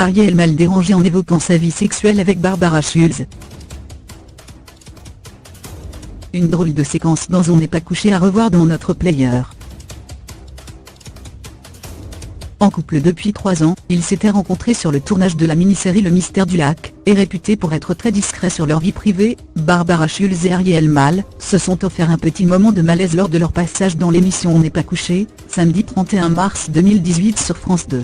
Ariel Mal dérangé en évoquant sa vie sexuelle avec Barbara Schulz. Une drôle de séquence dans On n'est pas couché à revoir dans notre player. En couple depuis 3 ans, ils s'étaient rencontrés sur le tournage de la mini-série Le Mystère du Lac, et réputés pour être très discrets sur leur vie privée, Barbara Schulz et Ariel Mal se sont offert un petit moment de malaise lors de leur passage dans l'émission On n'est pas couché, samedi 31 mars 2018 sur France 2.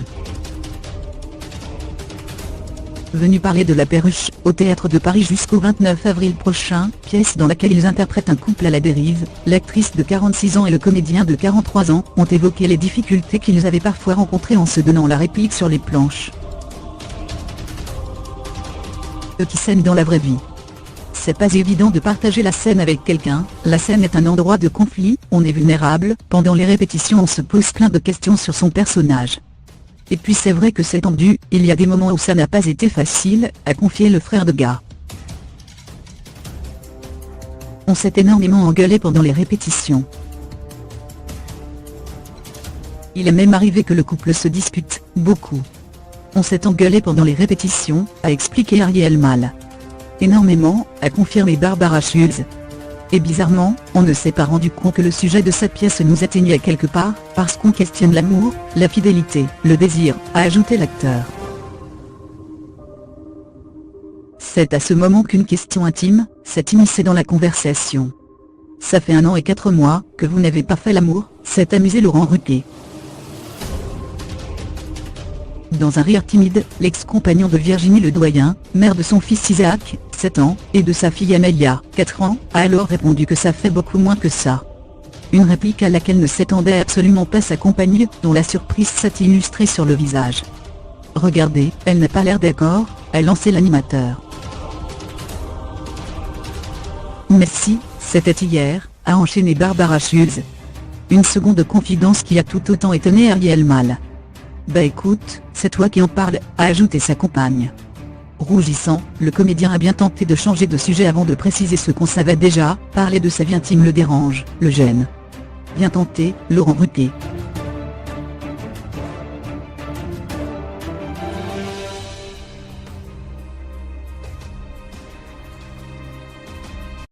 Venus parler de La Perruche, au Théâtre de Paris jusqu'au 29 avril prochain, pièce dans laquelle ils interprètent un couple à la dérive, l'actrice de 46 ans et le comédien de 43 ans ont évoqué les difficultés qu'ils avaient parfois rencontrées en se donnant la réplique sur les planches. Eux qui s'aiment dans la vraie vie. C'est pas évident de partager la scène avec quelqu'un, la scène est un endroit de conflit, on est vulnérable, pendant les répétitions on se pose plein de questions sur son personnage. Et puis c'est vrai que c'est tendu, il y a des moments où ça n'a pas été facile, a confié le frère de gars. On s'est énormément engueulé pendant les répétitions. Il est même arrivé que le couple se dispute, beaucoup. On s'est engueulé pendant les répétitions, a expliqué Ariel Mal. Énormément, a confirmé Barbara Schulz. Et bizarrement, on ne s'est pas rendu compte que le sujet de sa pièce nous atteignait quelque part, parce qu'on questionne l'amour, la fidélité, le désir, a ajouté l'acteur. C'est à ce moment qu'une question intime s'est immiscée dans la conversation. Ça fait 1 an et 4 mois que vous n'avez pas fait l'amour, s'est amusé Laurent Ruquier. Dans un rire timide, l'ex-compagnon de Virginie Ledoyen, mère de son fils Isaac, 7 ans, et de sa fille Amelia, 4 ans, a alors répondu que ça fait beaucoup moins que ça. Une réplique à laquelle ne s'attendait absolument pas sa compagne, dont la surprise s'est illustrée sur le visage. « Regardez, elle n'a pas l'air d'accord », a lancé l'animateur. « Mais si, c'était hier », a enchaîné Barbara Schulz. Une seconde confidence qui a tout autant étonné Ariel Mal. « Bah écoute, c'est toi qui en parles », a ajouté sa compagne. Rougissant, le comédien a bien tenté de changer de sujet avant de préciser ce qu'on savait déjà, parler de sa vie intime le dérange, le gêne. Bien tenté, Laurent Ruquier.